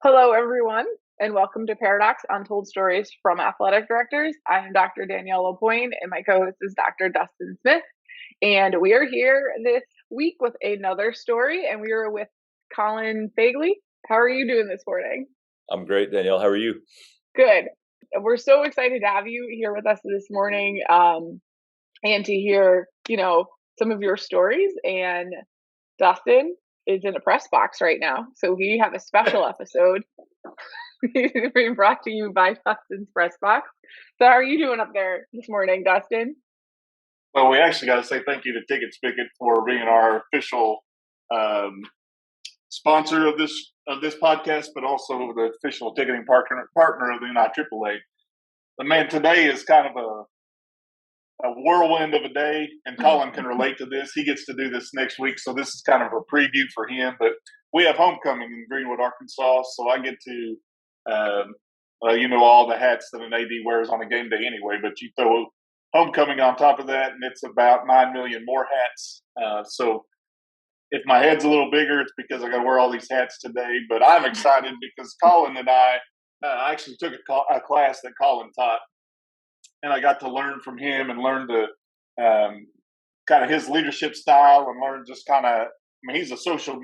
Hello, everyone, and welcome to Paradox Untold Stories from Athletic Directors. I am Dr. Danielle LaPointe, and my co host is Dr. Dustin Smith. And we are here this week with another story, and we are with Colin Fegeley. How are you doing this morning? I'm great, Danielle. How are you? Good. We're so excited to have you here with us this morning and to hear, some of your stories. And Dustin is in a press box right now, so we have a special episode being brought to you by Dustin's Press Box. So, how are you doing up there this morning, Dustin? Well, we actually got to say thank you to Ticket Spigot for being our official um, sponsor of this podcast, but also the official ticketing partner of the NIAAA. But man, today is kind of a whirlwind of a day, and Colin can relate to this. He gets to do this next week, so this is kind of a preview for him. But we have homecoming in Greenwood, Arkansas, so I get to, all the hats that an AD wears on a game day anyway, but you throw homecoming on top of that, and it's about 9 million more hats. So if my head's a little bigger, it's because I got to wear all these hats today. But I'm excited because Colin and I actually took a class that Colin taught, and I got to learn from him and learn to kind of his leadership style and learn just kind of. I mean, he's a social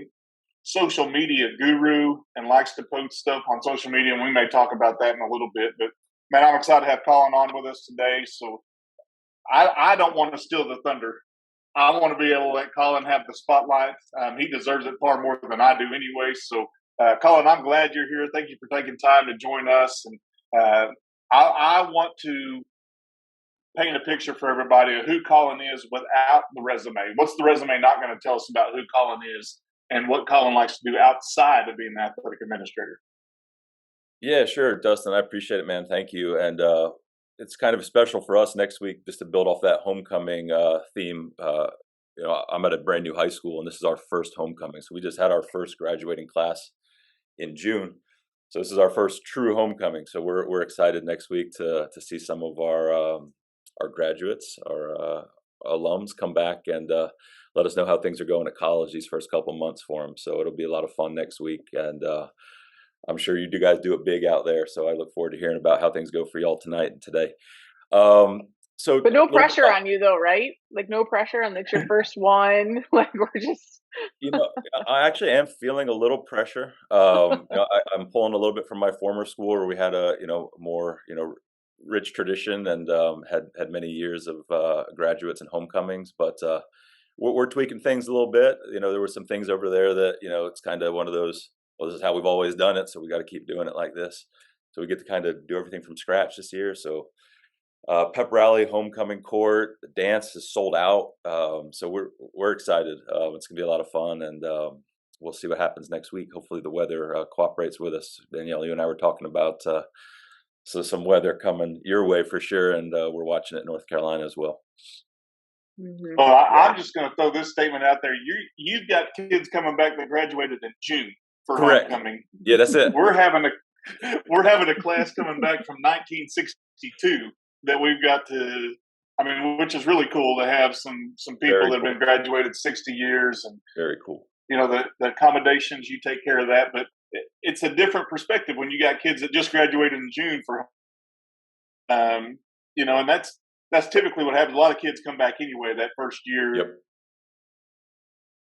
media guru and likes to post stuff on social media, and we may talk about that in a little bit. But man, I'm excited to have Colin on with us today. So I don't want to steal the thunder. I want to be able to let Colin have the spotlight. He deserves it far more than I do anyway. So, Colin, I'm glad you're here. Thank you for taking time to join us. And I want to paint a picture for everybody of who Colin is without the resume. What's the resume not going to tell us about who Colin is and what Colin likes to do outside of being an athletic administrator? Yeah, sure, Dustin. I appreciate it, man. Thank you. And it's kind of special for us next week just to build off that homecoming theme. I'm at a brand new high school, and this is our first homecoming. So we just had our first graduating class in June. So this is our first true homecoming. So we're excited next week to see some of our graduates, our alums come back and let us know how things are going at college these first couple months for them. So it'll be a lot of fun next week, and I'm sure you guys do it big out there. So I look forward to hearing about how things go for y'all tonight and today. But no pressure on you, though, right? Like no pressure on it's your first one. Like we're just. you know, I actually am feeling a little pressure. I'm pulling a little bit from my former school where we had a more rich tradition and had many years of graduates and homecomings, but we're tweaking things a little bit. There were some things over there that it's kind of one of those. Well, this is how we've always done it, so we got to keep doing it like this. So we get to kind of do everything from scratch this year. So pep rally, homecoming court, the dance is sold out. So we're excited. It's gonna be a lot of fun, and we'll see what happens next week. Hopefully the weather cooperates with us. Danielle, you and I were talking about some weather coming your way for sure, and we're watching it in North Carolina as well. Mm-hmm. Well, I'm just going to throw this statement out there. You've got kids coming back that graduated in June for Correct. homecoming. Yeah, that's it. We're having a class coming back from 1962 that we've got to. I mean, which is really cool to have some people that have been graduated 60 years, and very cool. The accommodations, you take care of that, but it's a different perspective when you got kids that just graduated in June for, and that's typically what happens. A lot of kids come back anyway that first year. Yep.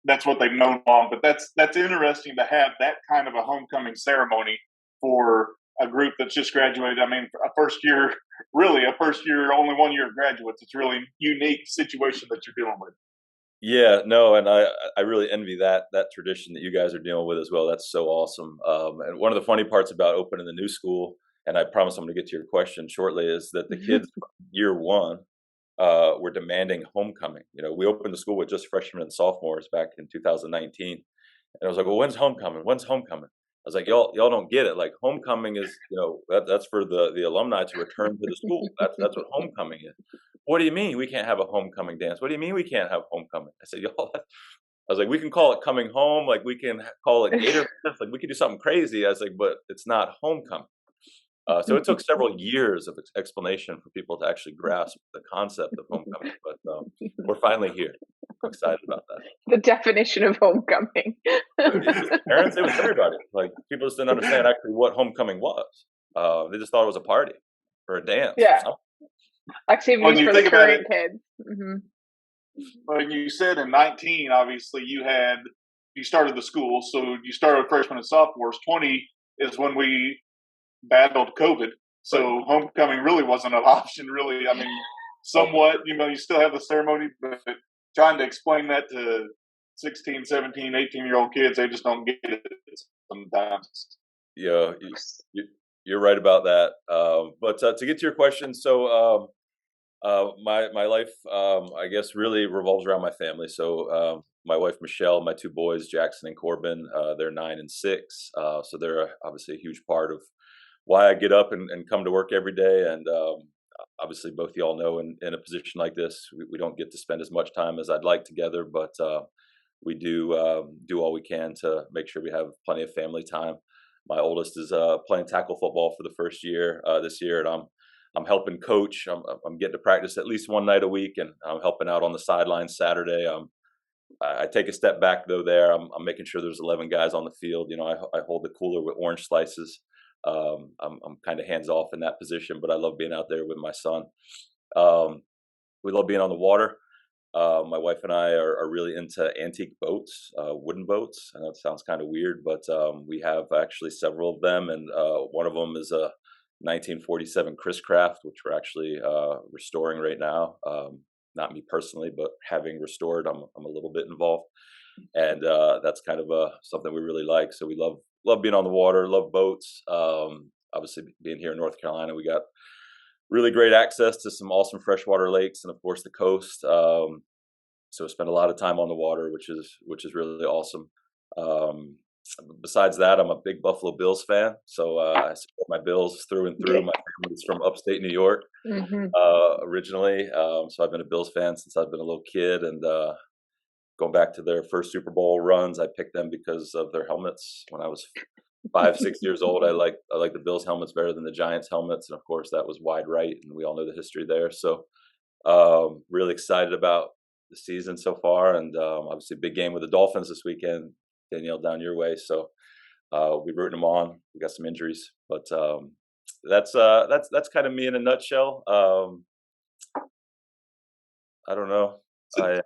That's what they've known on. But that's interesting to have that kind of a homecoming ceremony for a group that's just graduated. I mean, a first year, only 1 year of graduates. It's a really unique situation that you're dealing with. Yeah, no, and I really envy that tradition that you guys are dealing with as well. That's so awesome. And one of the funny parts about opening the new school, and I promise I'm going to get to your question shortly, is that the kids year one were demanding homecoming. We opened the school with just freshmen and sophomores back in 2019, and I was like, "Well, when's homecoming? When's homecoming?" I was like, "Y'all don't get it. Like homecoming is, that's for the alumni to return to the school. That's what homecoming is." What do you mean we can't have a homecoming dance? What do you mean we can't have homecoming? I said, "Y'all." I was like, "We can call it coming home. Like we can call it Gator Fest. Like we can do something crazy." I was like, "But it's not homecoming." So it took several years of explanation for people to actually grasp the concept of homecoming, but we're finally here. I'm excited about that. The definition of homecoming. It was parents, it was everybody. Like, people just didn't understand actually what homecoming was. They just thought it was a party or a dance or Yeah, something. When activities you for the think about it, current kids. Hmm. when you said in 19, obviously you started the school, so you started with freshmen and sophomores. 20 is when we battled COVID, Right. so homecoming really wasn't an option. Really, I mean, Oh, somewhat. You still have the ceremony, but trying to explain that to 16, 17, 18-year-old kids, they just don't get it sometimes. yeah, you're right about that. But to get to your question, so my life, I guess, really revolves around my family. So my wife Michelle, my two boys Jackson and Corbin, they're 9 and 6. So they're obviously a huge part of why I get up and come to work every day. And obviously, both y'all know, in a position like this, we don't get to spend as much time as I'd like together, but we do all we can to make sure we have plenty of family time. My oldest is playing tackle football for the first year this year, and I'm helping coach. I'm getting to practice at least one night a week, and I'm helping out on the sidelines Saturday. I take a step back though. I'm making sure there's 11 guys on the field. I hold the cooler with orange slices. I'm kind of hands off in that position, but I love being out there with my son. We love being on the water. My wife and I are really into antique boats, wooden boats. I know it sounds kind of weird, but we have actually several of them, and one of them is a 1947 Chris Craft, which we're actually restoring right now. Not me personally, but having restored, I'm a little bit involved, and that's kind of something we really like. So we love being on the water, love boats. Obviously, being here in North Carolina, we got really great access to some awesome freshwater lakes, and of course the coast. So I spend a lot of time on the water, which is really awesome. Um, Besides that, I'm a big Buffalo Bills fan, so I support my Bills through and through. Okay. My family's from upstate New York Hmm. originally, so I've been a Bills fan since I've been a little kid, and going back to their first Super Bowl runs, I picked them because of their helmets. When I was 5, 6 years old, I like the Bills helmets better than the Giants helmets, and of course that was wide right, and we all know the history there. So really excited about the season so far, and obviously big game with the Dolphins this weekend. Danielle, down your way, so we're rooting them on. We got some injuries, but that's kind of me in a nutshell. I don't know. So I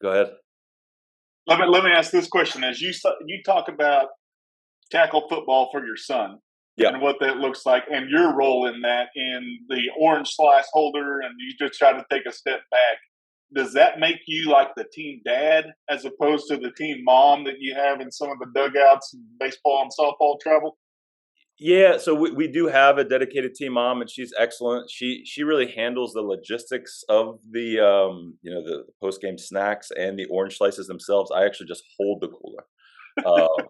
Go ahead. let me ask this question: as you talk about tackle football for your son Yeah. and what that looks like, and your role in that, in the orange slice holder, and you just try to take a step back. Does that make you like the team dad as opposed to the team mom that you have in some of the dugouts in baseball and softball travel? Yeah, so we do have a dedicated team mom, and she's excellent. She really handles the logistics of the the post game snacks and the orange slices themselves. I actually just hold the cooler. Um,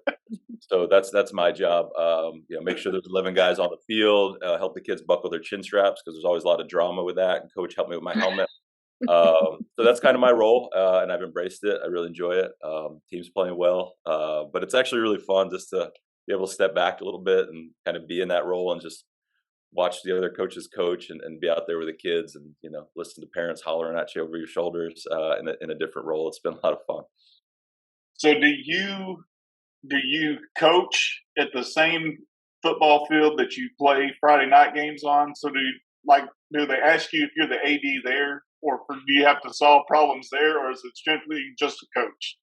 so that's my job. Make sure there's 11 guys on the field, help the kids buckle their chin straps because there's always a lot of drama with that. And coach helped me with my helmet. So that's kind of my role, and I've embraced it. I really enjoy it. Team's playing well, but it's actually really fun just to be able to step back a little bit and kind of be in that role and just watch the other coaches coach and be out there with the kids and listen to parents hollering at you over your shoulders in a different role. It's been a lot of fun. So do you coach at the same football field that you play Friday night games on? So do they ask you if you're the AD there, or do you have to solve problems there, or is it strictly just a coach?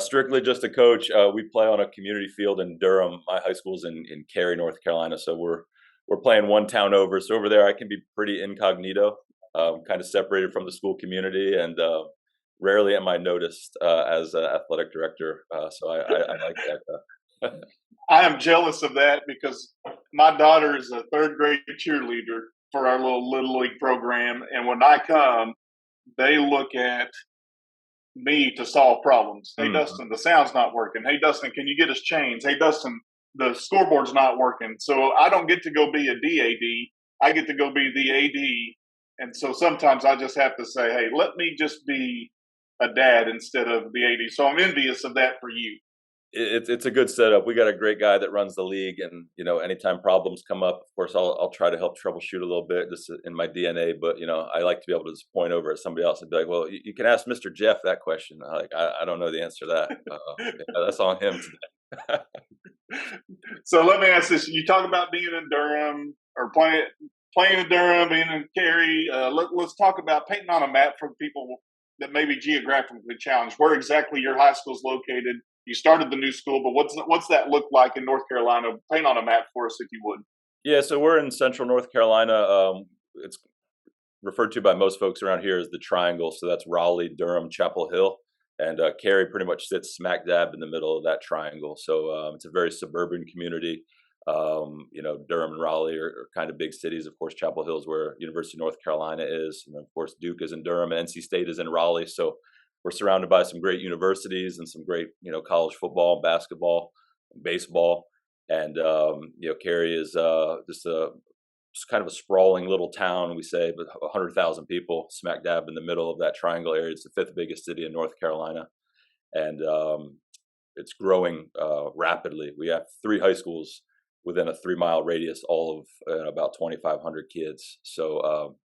Strictly just a coach. We play on a community field in Durham. My high school's in Cary, North Carolina, so we're playing one town over. So over there, I can be pretty incognito, kind of separated from the school community, and rarely am I noticed as athletic director. So I like that. I am jealous of that because my daughter is a third grade cheerleader for our little league program, and when I come, they look at me to solve problems. Hey, Mhm. Dustin, the sound's not working. Hey, Dustin, can you get us chains? Hey, Dustin, the scoreboard's not working. So I don't get to go be a DAD. I get to go be the AD. And so sometimes I just have to say, hey, let me just be a dad instead of the AD. So I'm envious of that for you. It's a good setup. We got a great guy that runs the league, and anytime problems come up, of course, I'll try to help troubleshoot a little bit, just in my DNA. But I like to be able to just point over at somebody else and be like, "Well, you can ask Mr. Jeff that question." I don't know the answer to that. Yeah, that's on him today. So let me ask this: you talk about being in Durham or playing in Durham, being in Cary. Let's talk about painting on a map for people that may be geographically challenged. Where exactly your high school is located? You started the new school, but what's that look like in North Carolina? Paint on a map for us, if you would. Yeah, so we're in central North Carolina. It's referred to by most folks around here as the Triangle. So that's Raleigh, Durham, Chapel Hill, and Cary pretty much sits smack dab in the middle of that triangle. So it's a very suburban community. Durham and Raleigh are kind of big cities. Of course, Chapel Hill is where University of North Carolina is, and of course, Duke is in Durham, and NC State is in Raleigh. So we're surrounded by some great universities and some great, college football, basketball, baseball, and Cary is just kind of a sprawling little town, we say, with 100,000 people, smack dab in the middle of that triangle area. It's the fifth biggest city in North Carolina, and it's growing rapidly. We have 3 high schools within a 3-mile radius, all of about 2,500 kids. So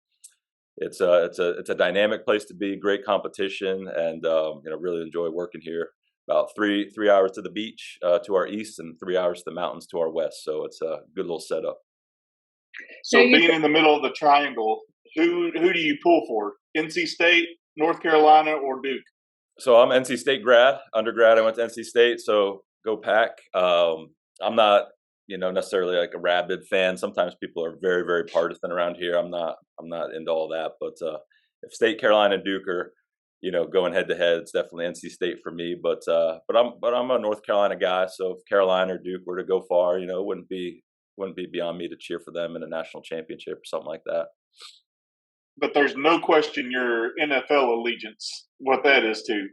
it's a dynamic place to be, great competition, and really enjoy working here. About three hours to the beach to our east, and 3 hours to the mountains to our west. So it's a good little setup. So being in the middle of the triangle, who do you pull for? NC State, North Carolina, or Duke? So I'm NC State grad, undergrad. I went to NC State, so go Pack. I'm not, necessarily like a rabid fan. Sometimes people are very, very partisan around here. I'm not into all that. But if State, Carolina, and Duke are, going head to head, it's definitely NC State for me. But I'm a North Carolina guy. So if Carolina or Duke were to go far, it wouldn't be beyond me to cheer for them in a national championship or something like that. But there's no question your NFL allegiance, what that is too.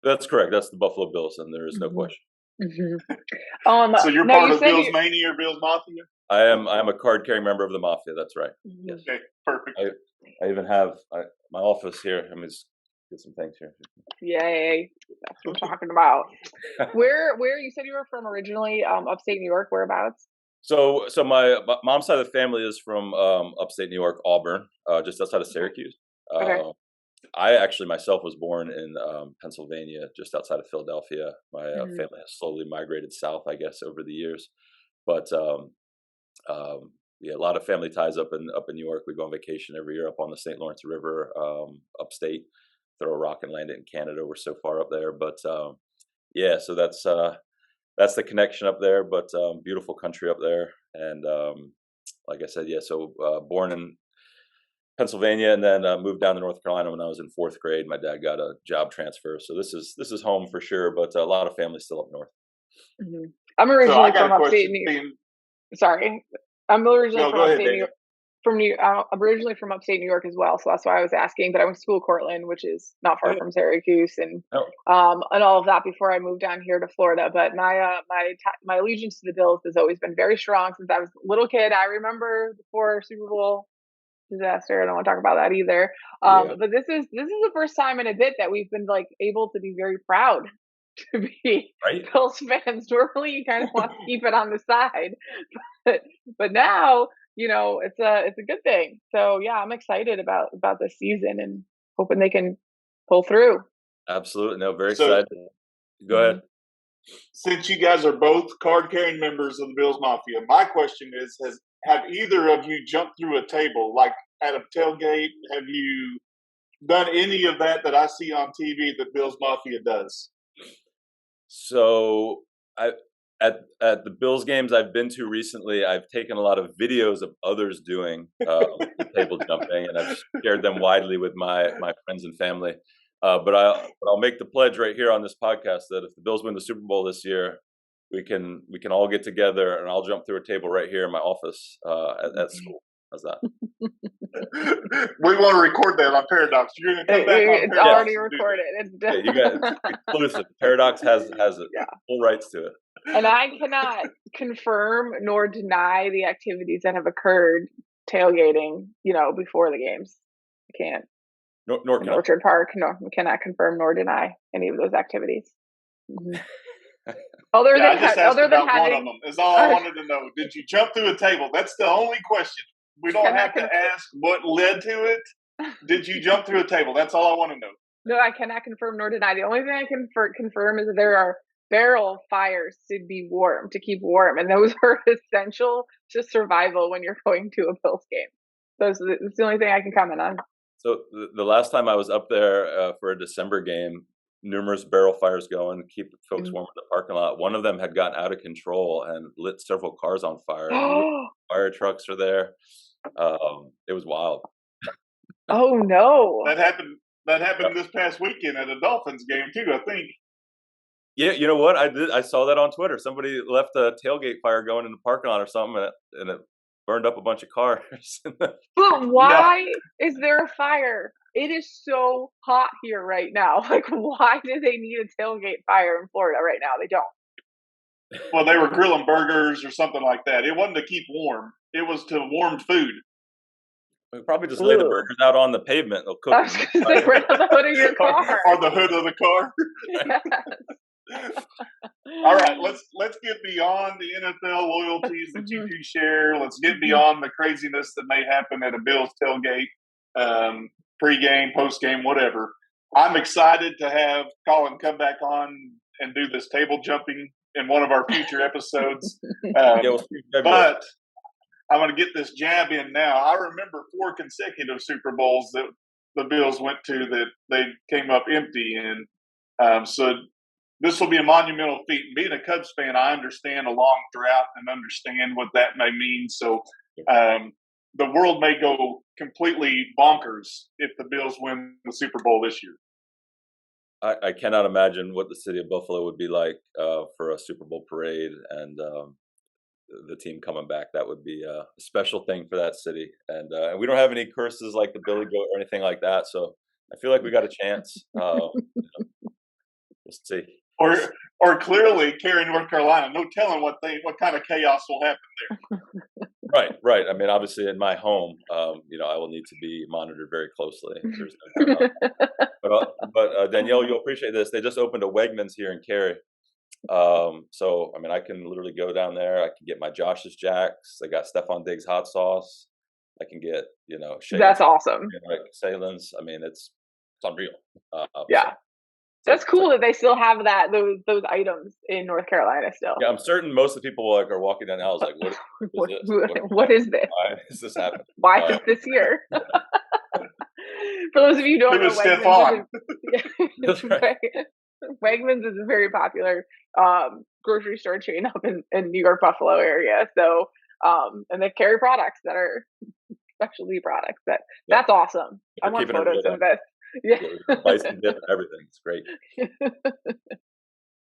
That's correct. That's the Buffalo Bills, and there is no question. Mm-hmm. So you're part of Bills Mania or Bills Mafia? I am a card-carrying member of the Mafia. That's right. Yes. Okay, perfect. I even have my office here. Let me just get some things here. Yay! That's what I'm talking about. Where you said you were from originally? Upstate New York. Whereabouts? So my mom's side of the family is from upstate New York, Auburn, just outside of Syracuse. Okay. I actually myself was born in Pennsylvania, just outside of Philadelphia. My family has slowly migrated south, I guess, over the years. But yeah, a lot of family ties up in New York. We go on vacation every year up on the St. Lawrence River, upstate. Throw a rock and land it in Canada. We're so far up there, but yeah. So that's the connection up there. But beautiful country up there, and like I said, yeah. So born in Pennsylvania, and then moved down to North Carolina when I was in 4th grade. My dad got a job transfer, so this is home for sure. But a lot of family still up north. Mm-hmm. I'm originally from upstate New York. Sorry, I'm originally from upstate New York. I'm originally from upstate New York as well, so that's why I was asking. But I went to school in Cortland, which is not far from Syracuse, and all of that before I moved down here to Florida. But my allegiance to the Bills has always been very strong since I was a little kid. I remember before Super Bowl disaster. I don't want to talk about that either. But this is the first time in a bit that we've been able to be very proud to be Bills fans. Normally, you kind of want to keep it on the side, but now it's a good thing. So yeah, I'm excited about this season and hoping they can pull through. Absolutely, no, very excited. Go ahead. Since you guys are both card-carrying members of the Bills Mafia, my question is: have either of you jumped through a table, like at a tailgate? Have you done any of that I see on TV that Bills Mafia does? So at the Bills games I've been to recently, I've taken a lot of videos of others doing table jumping, and I've shared them widely with my friends and family. But I'll make the pledge right here on this podcast that if the Bills win the Super Bowl this year, we can all get together and I'll jump through a table right here in my office at school. How's that? We want to record that on Paradox. You're going to come back on It's Paradox. already recorded. You got it's exclusive. Paradox has full rights to it. And I cannot confirm nor deny the activities that have occurred tailgating, before the games. I can't. Nor can Orchard Park, no, we cannot confirm nor deny any of those activities. Mm-hmm. Yeah, I just asked other than about one of having, them. Is all I wanted to know. Did you jump through a table? That's the only question. We don't cannot have to ask what led to it. Did you jump through a table? That's all I want to know. no, I cannot confirm nor deny. The only thing I can confirm is that there are barrel fires to be warm, to keep warm, and those are essential to survival when you're going to a Bills game. That's the only thing I can comment on. So the last time I was up there for a December game, numerous barrel fires going, keep folks Mm. warm in the parking lot. One of them had gotten out of control and lit several cars on fire. Immediately, fire trucks are there. It was wild. Oh no! That happened. That Yep. happened this past weekend at a Dolphins game too. I think. Yeah, you know what? I saw that on Twitter. Somebody left a tailgate fire going in the parking lot or something, and it burned up a bunch of cars. But Yeah. why is there a fire? It is so hot here right now. Like, why do they need a tailgate fire in Florida right now? They don't. Well, they were grilling burgers or something like that. It wasn't to keep warm. It was to warm food. We probably just lay the Ooh. burgers out on the pavement. They'll cook I was them. going to say, right on the hood of your car. Or the hood of the car. Yes. All right, let's get beyond the NFL loyalties that you two share. Let's get beyond the craziness that may happen at a Bills tailgate, pre-game, post-game, whatever. I'm excited to have Colin come back on and do this table jumping in one of our future episodes. Yeah, we'll see in February. But I'm going to get this jab in now. I remember 4 consecutive Super Bowls that the Bills went to that they came up empty in. So this will be a monumental feat. And being a Cubs fan, I understand a long drought and understand what that may mean. So the world may go completely bonkers if the Bills win the Super Bowl this year. I cannot imagine what the city of Buffalo would be like for a Super Bowl parade and the team coming back. That would be a special thing for that city. And we don't have any curses like the Billy Goat or anything like that. So I feel like we got a chance. We'll see. Or clearly, Cary, North Carolina, no telling what kind of chaos will happen there. Right. I mean, obviously, in my home, I will need to be monitored very closely. There's no doubt about that. But Danielle, you'll appreciate this. They just opened a Wegmans here in Cary. So I mean, I can literally go down there. I can get my Josh's Jacks. They got Stephon Diggs hot sauce. I can get That's awesome. Salins. I mean, it's unreal. Yeah. So That's cool that they still have those items in North Carolina still. Yeah, I'm certain most of the people are walking down the aisles like, what is this? What is this? Why is this happening? Why is this here? For those of you who don't know, Wegmans, right. Wegmans is a very popular grocery store chain up in New York Buffalo area. So and they carry products that are specialty products. That's awesome. I want photos of this. Yeah, bison dip and everything. It's great.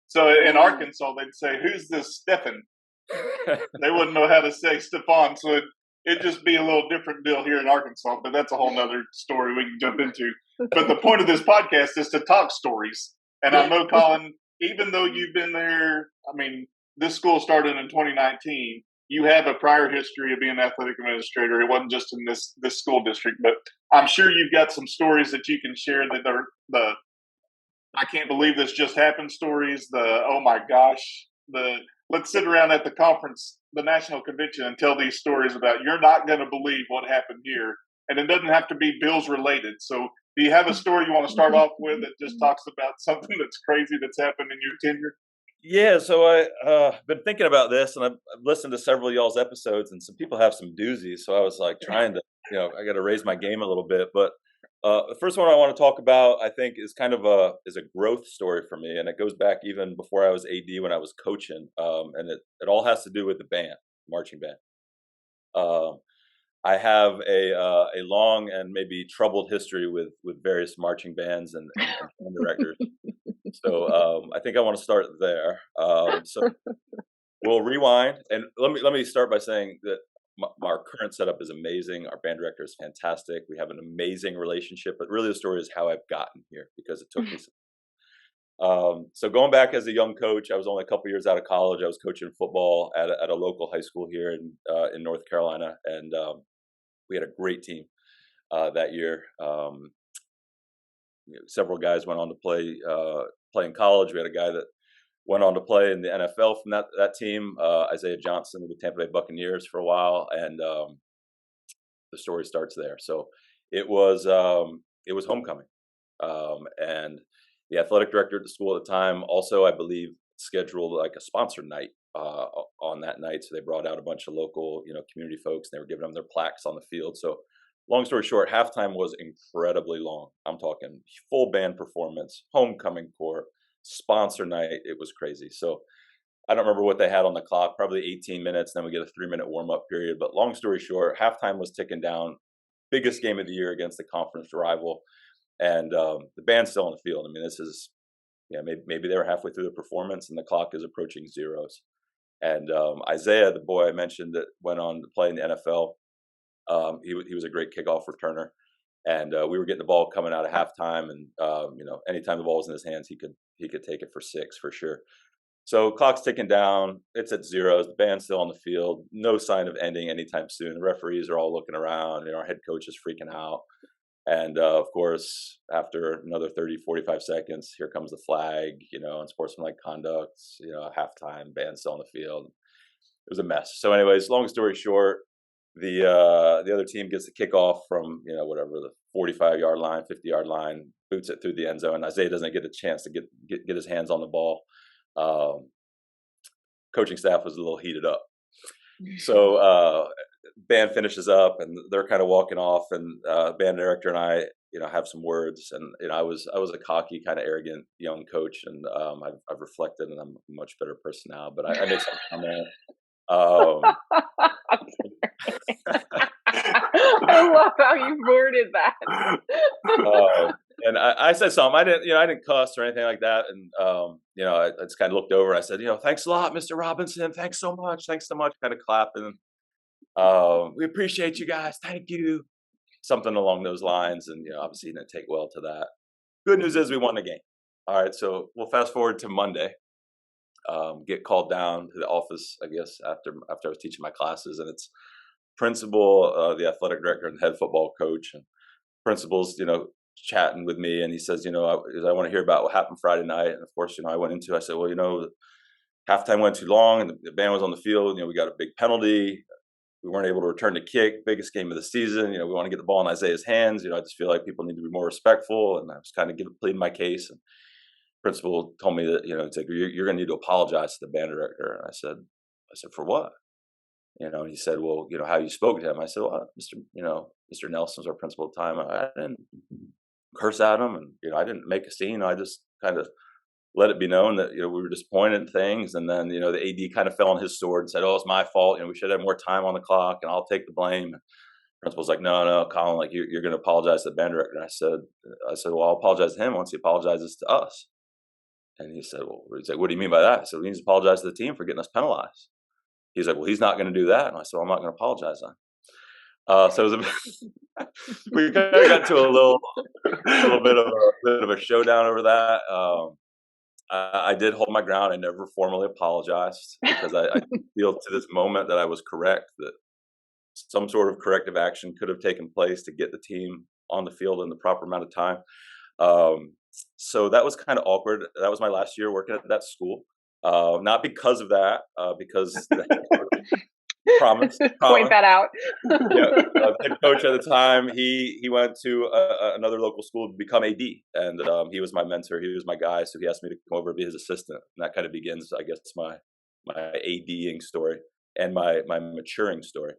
So in Arkansas, they'd say, "Who's this Stephen?" They wouldn't know how to say Stephon, so it'd just be a little different deal here in Arkansas. But that's a whole nother story we can jump into. But the point of this podcast is to talk stories. And I know, Colin, even though you've been there, I mean, this school started in 2019. You have a prior history of being an athletic administrator. It wasn't just in this school district, but I'm sure you've got some stories that you can share that are the I can't believe this just happened stories, the oh my gosh, the let's sit around at the conference, the national convention, and tell these stories about you're not going to believe what happened here. And it doesn't have to be Bills related. So do you have a story you want to start off with that just talks about something that's crazy that's happened in your tenure? Yeah, so I've been thinking about this, and I've listened to several of y'all's episodes, and some people have some doozies. So I was like trying to, I got to raise my game a little bit. But the first one I want to talk about, I think, is kind of a growth story for me, and it goes back even before I was AD when I was coaching, and it all has to do with the band, marching band. I have a long and maybe troubled history with various marching bands and band directors. So I think I want to start there. So we'll rewind, and let me start by saying that our current setup is amazing. Our band director is fantastic. We have an amazing relationship. But really, the story is how I've gotten here because it took me. So going back as a young coach, I was only a couple years out of college. I was coaching football at a local high school here in North Carolina, and we had a great team that year. Several guys went on to play in college. We had a guy that went on to play in the NFL from that team. Isaiah Johnson with the Tampa Bay Buccaneers for a while, and the story starts there. So it was homecoming, and the athletic director at the school at the time also, I believe, scheduled like a sponsor night on that night. So they brought out a bunch of local, community folks, and they were giving them their plaques on the field. So long story short, halftime was incredibly long. I'm talking full band performance, homecoming court, sponsor night. It was crazy. So I don't remember what they had on the clock, probably 18 minutes. Then we get a 3-minute warm up period. But long story short, halftime was ticking down. Biggest game of the year against the conference rival. And the band's still on the field. I mean, this is, maybe they were halfway through the performance and the clock is approaching zeros. And Isaiah, the boy I mentioned that went on to play in the NFL, he was a great kickoff returner. And we were getting the ball coming out of halftime. And, anytime the ball was in his hands, he could take it for 6 for sure. So clock's ticking down. It's at zeros. The band's still on the field. No sign of ending anytime soon. The referees are all looking around. Our head coach is freaking out. And of course, after another 30, 45 seconds, here comes the flag, and sportsmanlike conduct, halftime, band still on the field. It was a mess. So anyways, long story short, the other team gets the kickoff from, whatever, the 45-yard line, 50-yard line, boots it through the end zone. Isaiah doesn't get a chance to get his hands on the ball. Coaching staff was a little heated up. So band finishes up and they're kind of walking off, and band director and I, have some words. And I was a cocky, kind of arrogant young coach, and I've reflected, and I'm a much better person now. But I made some comment. I love how you worded that. And I said something. I didn't cuss or anything like that. And I just kind of looked over. I said, thanks a lot, Mr. Robinson. Thanks so much. Thanks so much. Kind of clapping. We appreciate you guys. Thank you. Something along those lines. And obviously he didn't take well to that. Good news is we won the game. All right, so we'll fast forward to Monday. Get called down to the office, I guess, after I was teaching my classes, and it's principal, the athletic director, and the head football coach, and principal's, chatting with me, and he says, I want to hear about what happened Friday night. And of course, I said, well, halftime went too long, and the band was on the field. We got a big penalty. We weren't able to return the kick. Biggest game of the season. We want to get the ball in Isaiah's hands. I just feel like people need to be more respectful, and I was kind of pleading my case. And principal told me that, it's like, you're going to need to apologize to the band director. And I said, for what? And he said, well, how you spoke to him. I said, well, Mr. Nelson's our principal at the time. I didn't curse at him, and I didn't make a scene. I just kind of let it be known that we were disappointed in things. And then the AD kind of fell on his sword and said, oh, it's my fault. We should have more time on the clock, and I'll take the blame. Principal's like, no, Colin, like you're going to apologize to the band director. And I said, well, I'll apologize to him once he apologizes to us. And he's like, what do you mean by that? I said, well, he needs to apologize to the team for getting us penalized. He's like, well, he's not going to do that. And I said, well, I'm not going to apologize then. So it was we kind of got to a little bit of a showdown over that. I did hold my ground. I never formally apologized because I feel to this moment that I was correct, that some sort of corrective action could have taken place to get the team on the field in the proper amount of time. So that was kind of awkward. That was my last year working at that school. Not because of that, because promise. Point that out. The head coach at the time, he went to another local school to become AD, and he was my mentor. He was my guy, so he asked me to come over and be his assistant. And that kind of begins, I guess, my ADing story and my maturing story.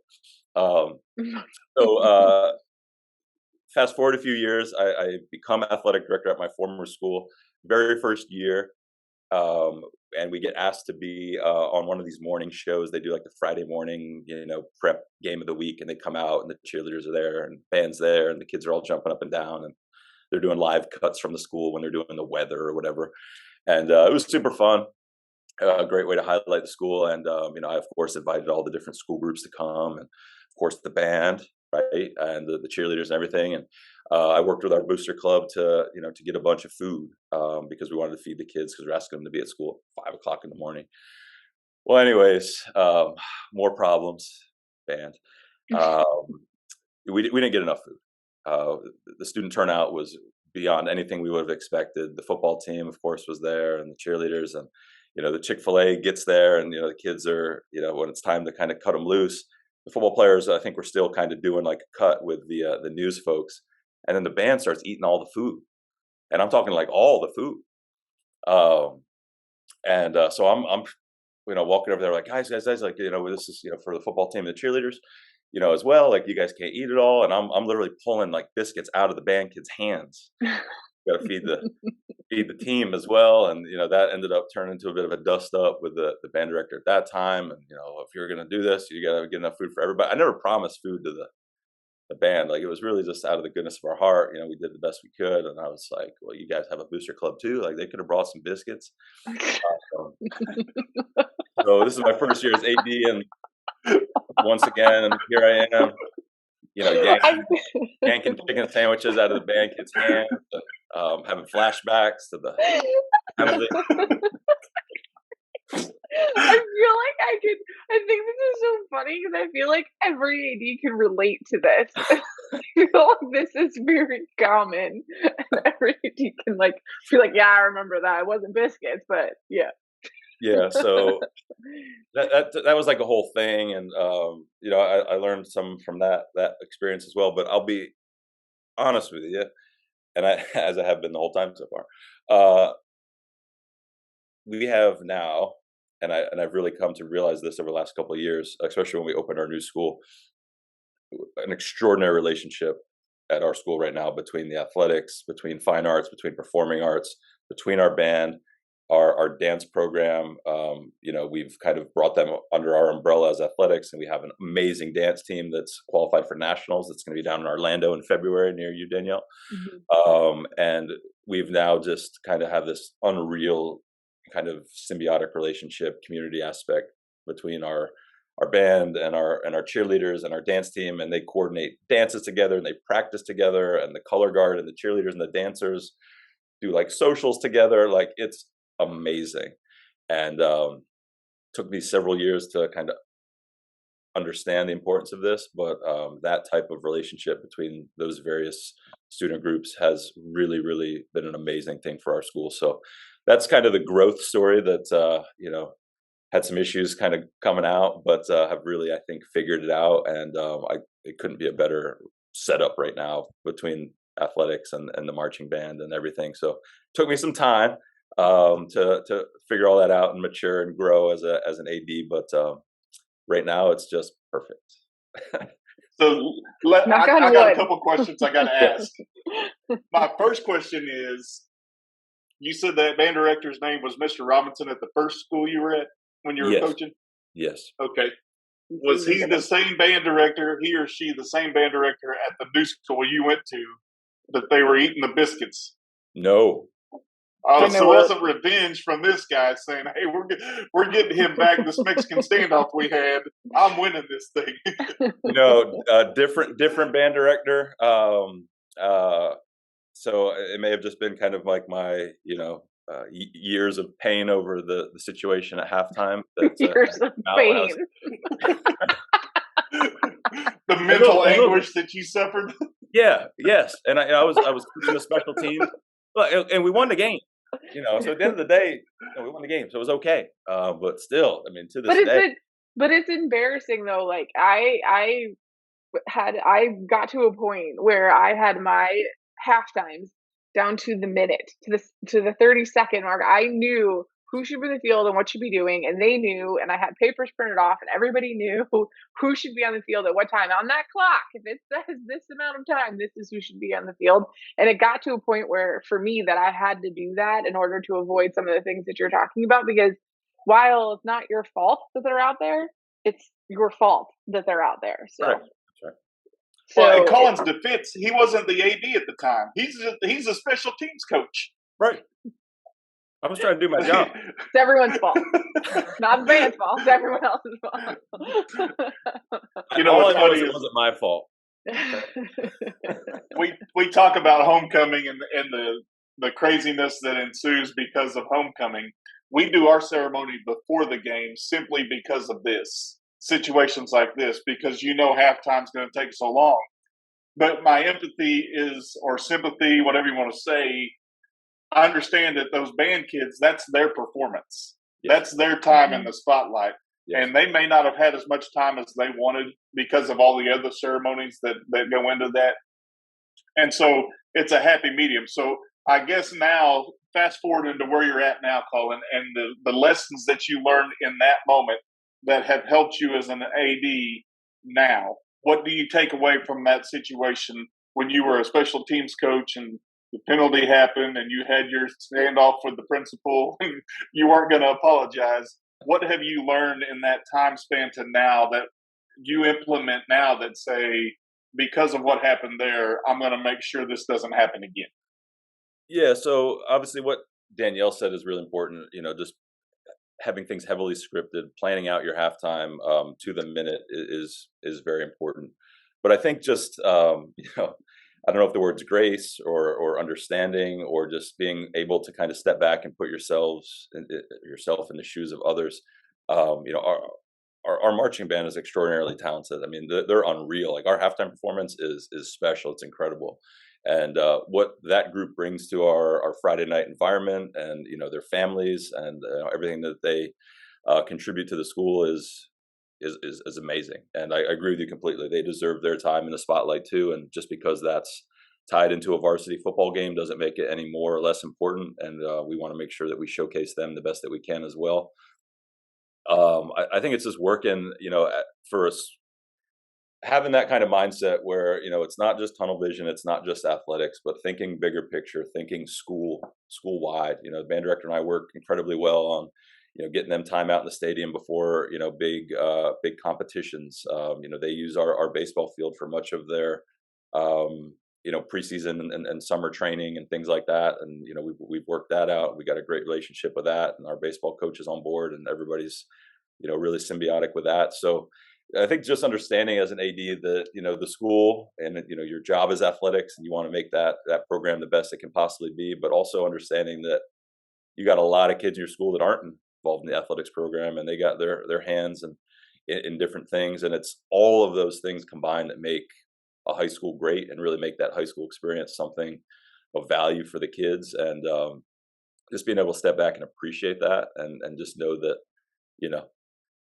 Fast forward a few years, I become athletic director at my former school. Very first year, and we get asked to be on one of these morning shows. They do like the Friday morning, prep game of the week, and they come out, and the cheerleaders are there, and band's there, and the kids are all jumping up and down, and they're doing live cuts from the school when they're doing the weather or whatever. And it was super fun. A great way to highlight the school. And I of course invited all the different school groups to come, and of course the band, right, and the cheerleaders and everything. And I worked with our booster club to get a bunch of food because we wanted to feed the kids, because we're asking them to be at school at 5 o'clock in the morning. Well, anyways, more problems, band. We didn't get enough food. The student turnout was beyond anything we would have expected. The football team, of course, was there, and the cheerleaders, and the Chick-fil-A gets there, and the kids are, when it's time to kind of cut them loose, the football players, I think, we're still kind of doing like a cut with the news folks, and then the band starts eating all the food, and I'm talking like all the food. So I'm walking over there like, guys, like, this is, for the football team and the cheerleaders, as well, like, you guys can't eat it all. And I'm literally pulling like biscuits out of the band kids' hands. Got to feed the team as well. And, that ended up turning into a bit of a dust up with the band director at that time. And, if you're going to do this, you got to get enough food for everybody. I never promised food to the band. Like, it was really just out of the goodness of our heart. We did the best we could. And I was like, well, you guys have a booster club too. Like, they could have brought some biscuits. So this is my first year as AD, and once again, here I am, yanking chicken sandwiches out of the band kids' hands, having flashbacks to the. I feel like I think this is so funny because I feel like every AD can relate to this. I feel like this is very common. And every AD can be like, yeah, I remember that. It wasn't biscuits, but yeah. Yeah, so that was like a whole thing, and I learned some from that experience as well. But I'll be honest with you, and as I have been the whole time so far, we have now, and I've really come to realize this over the last couple of years, especially when we opened our new school, an extraordinary relationship at our school right now between the athletics, between fine arts, between performing arts, between our band, our dance program. We've kind of brought them under our umbrella as athletics, and we have an amazing dance team that's qualified for nationals. That's going to be down in Orlando in February near you, Danielle. Mm-hmm. And we've now just kind of have this unreal kind of symbiotic relationship, community aspect between our band and our cheerleaders and our dance team, and they coordinate dances together, and they practice together, and the color guard and the cheerleaders and the dancers do like socials together. Like, it's amazing. And took me several years to kind of understand the importance of this, but that type of relationship between those various student groups has really, really been an amazing thing for our school. So that's kind of the growth story that had some issues kind of coming out, but have really, I think, figured it out. And it couldn't be a better setup right now between athletics and the marching band and everything. So it took me some time to figure all that out and mature and grow as an AD, but right now it's just perfect. So I got a couple questions I got to ask. My first question is, you said that band director's name was Mr. Robinson at the first school you were at when you were coaching? Yes. Okay. Was he the same band director, he or she the same band director at the new school you went to that they were eating the biscuits? No. Oh, so it wasn't revenge from this guy saying, "Hey, we're getting him back. This Mexican standoff we had. I'm winning this thing." Different band director. So it may have just been kind of like my, years of pain over the situation at halftime. Years of pain. The mental anguish that you suffered. Yeah. Yes. And I was coaching the special team, and we won the game. So at the end of the day, we won the game, so it was okay. But still, I mean, to this day. But it's embarrassing though. Like I got to a point where I had my half times down to the minute, to the 30-second mark. I knew who should be in the field and what should be doing, and they knew, and I had papers printed off, and everybody knew who should be on the field at what time on that clock. If it says this amount of time, this is who should be on the field. And it got to a point where, for me, that I had to do that in order to avoid some of the things that you're talking about, because while it's not your fault that they're out there, it's your fault that they're out there. So. Right. So, well, in Colin's defense, he wasn't the AD at the time. He's a special teams coach. Right. I was trying to do my job. It's everyone's fault. Not the band's fault. It's everyone else's fault. All I know is it wasn't my fault. we talk about homecoming and the craziness that ensues because of homecoming. We do our ceremony before the game simply because of this. Situations like this, because halftime's going to take so long. But my empathy or sympathy, whatever you want to say, I understand that those band kids, that's their performance. Yes. That's their time in the spotlight. Yes. And they may not have had as much time as they wanted because of all the other ceremonies that go into that. And so it's a happy medium. So I guess now, fast forward into where you're at now, Colin, and the lessons that you learned in that moment that have helped you as an AD now. What do you take away from that situation when you were a special teams coach and the penalty happened and you had your standoff with the principal and you weren't going to apologize? What have you learned in that time span to now that you implement now that say, because of what happened there, I'm going to make sure this doesn't happen again? Yeah. So obviously, what Danielle said is really important. Just having things heavily scripted, planning out your halftime to the minute is very important. But I think just I don't know if the words grace or understanding or just being able to kind of step back and put yourself in the shoes of others. Our marching band is extraordinarily talented. I mean, they're unreal. Like our halftime performance is special. It's incredible, and what that group brings to our Friday night environment, and their families, and everything that they contribute to the school is amazing. And I agree with you completely. They deserve their time in the spotlight too. And just because that's tied into a varsity football game doesn't make it any more or less important. And we want to make sure that we showcase them the best that we can as well. I think it's just working, for us having that kind of mindset where it's not just tunnel vision, it's not just athletics, but thinking bigger picture, thinking school wide. The band director and I work incredibly well on getting them time out in the stadium before big competitions. They use our baseball field for much of their preseason and summer training and things like that. And we've worked that out. We got a great relationship with that, and our baseball coach is on board, and everybody's really symbiotic with that. So I think just understanding as an AD that the school and your job is athletics, and you want to make that program the best it can possibly be, but also understanding that you got a lot of kids in your school that aren't involved in the athletics program, and they got their hands and in different things, and it's all of those things combined that make a high school great and really make that high school experience something of value for the kids. And just being able to step back and appreciate that, and just know that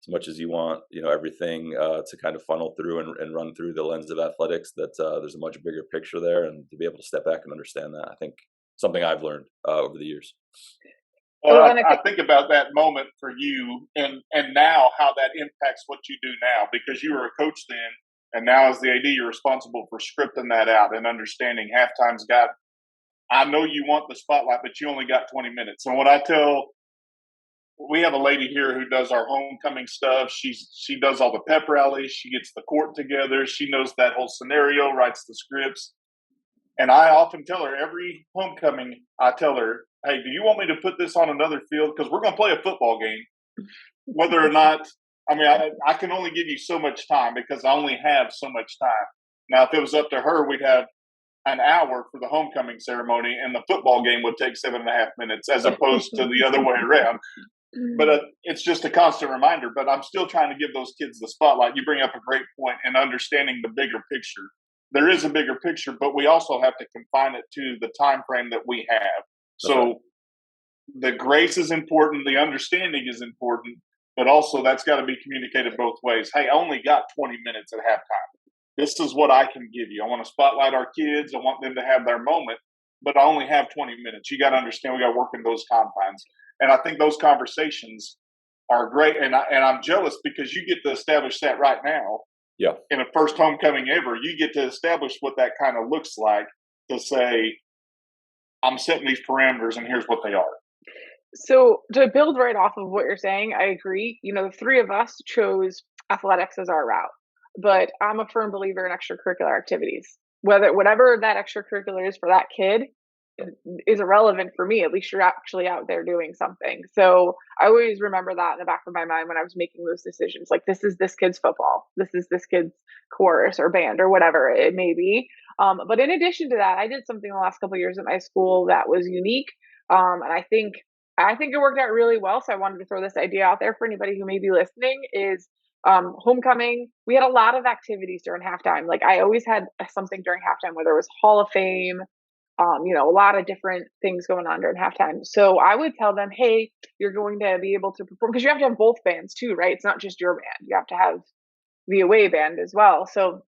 as much as you want everything to kind of funnel through and run through the lens of athletics, that there's a much bigger picture there, and to be able to step back and understand that, I think something I've learned over the years. Well, I think about that moment for you, and now how that impacts what you do now, because you were a coach then, and now as the AD, you're responsible for scripting that out and understanding halftime's got. I know you want the spotlight, but you only got 20 minutes. And what I tell, we have a lady here who does our homecoming stuff. She does all the pep rallies. She gets the court together. She knows that whole scenario, writes the scripts. And I often tell her every homecoming, I tell her, hey, do you want me to put this on another field? Because we're going to play a football game. Whether or not, I can only give you so much time because I only have so much time. Now, if it was up to her, we'd have an hour for the homecoming ceremony, and the football game would take 7.5 minutes as opposed to the other way around. But it's just a constant reminder. But I'm still trying to give those kids the spotlight. You bring up a great point in understanding the bigger picture. There is a bigger picture, but we also have to confine it to the time frame that we have. So the grace is important, the understanding is important, but also that's got to be communicated both ways. Hey, I only got 20 minutes at halftime. This is what I can give you. I want to spotlight our kids. I want them to have their moment, but I only have 20 minutes. You got to understand we got to work in those confines. And I think those conversations are great. And I'm jealous because you get to establish that right now. Yeah. In a first homecoming ever, you get to establish what that kind of looks like to say, I'm setting these parameters and here's what they are. So to build right off of what you're saying, I agree. The three of us chose athletics as our route, but I'm a firm believer in extracurricular activities. Whatever that extracurricular is for that kid is irrelevant for me. At least you're actually out there doing something. So I always remember that in the back of my mind when I was making those decisions. Like, this is this kid's football, this is this kid's chorus or band or whatever it may be. But in addition to that, I did something the last couple of years at my school that was unique, and I think it worked out really well. So I wanted to throw this idea out there for anybody who may be listening. Is homecoming, we had a lot of activities during halftime. Like, I always had something during halftime, whether it was Hall of Fame, A lot of different things going on during halftime. So I would tell them, hey, you're going to be able to perform because you have to have both bands too, right? It's not just your band. You have to have the away band as well. So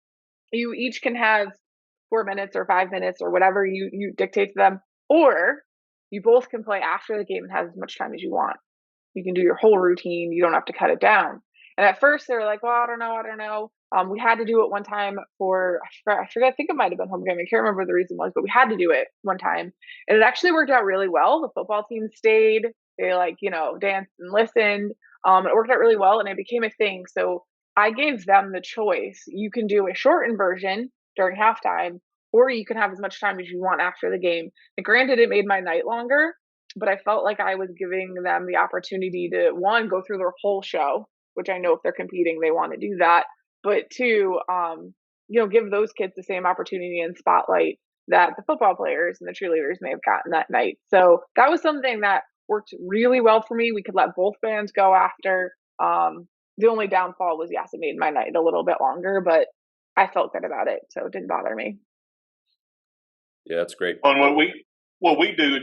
you each can have 4 minutes or 5 minutes or whatever you dictate to them, or you both can play after the game and have as much time as you want. You can do your whole routine. You don't have to cut it down. And at first they were like, well, I don't know. We had to do it one time for, I forget, I think it might have been homecoming. I can't remember what the reason was, but we had to do it one time. And it actually worked out really well. The football team stayed. They danced and listened. It worked out really well and it became a thing. So I gave them the choice. You can do a shortened version during halftime, or you can have as much time as you want after the game. And granted, it made my night longer, but I felt like I was giving them the opportunity to, one, go through their whole show, which I know if they're competing, they want to do that. But two, give those kids the same opportunity and spotlight that the football players and the cheerleaders may have gotten that night. So that was something that worked really well for me. We could let both bands go after. The only downfall was, yes, it made my night a little bit longer, but I felt good about it, so it didn't bother me. Yeah, that's great. And what we do,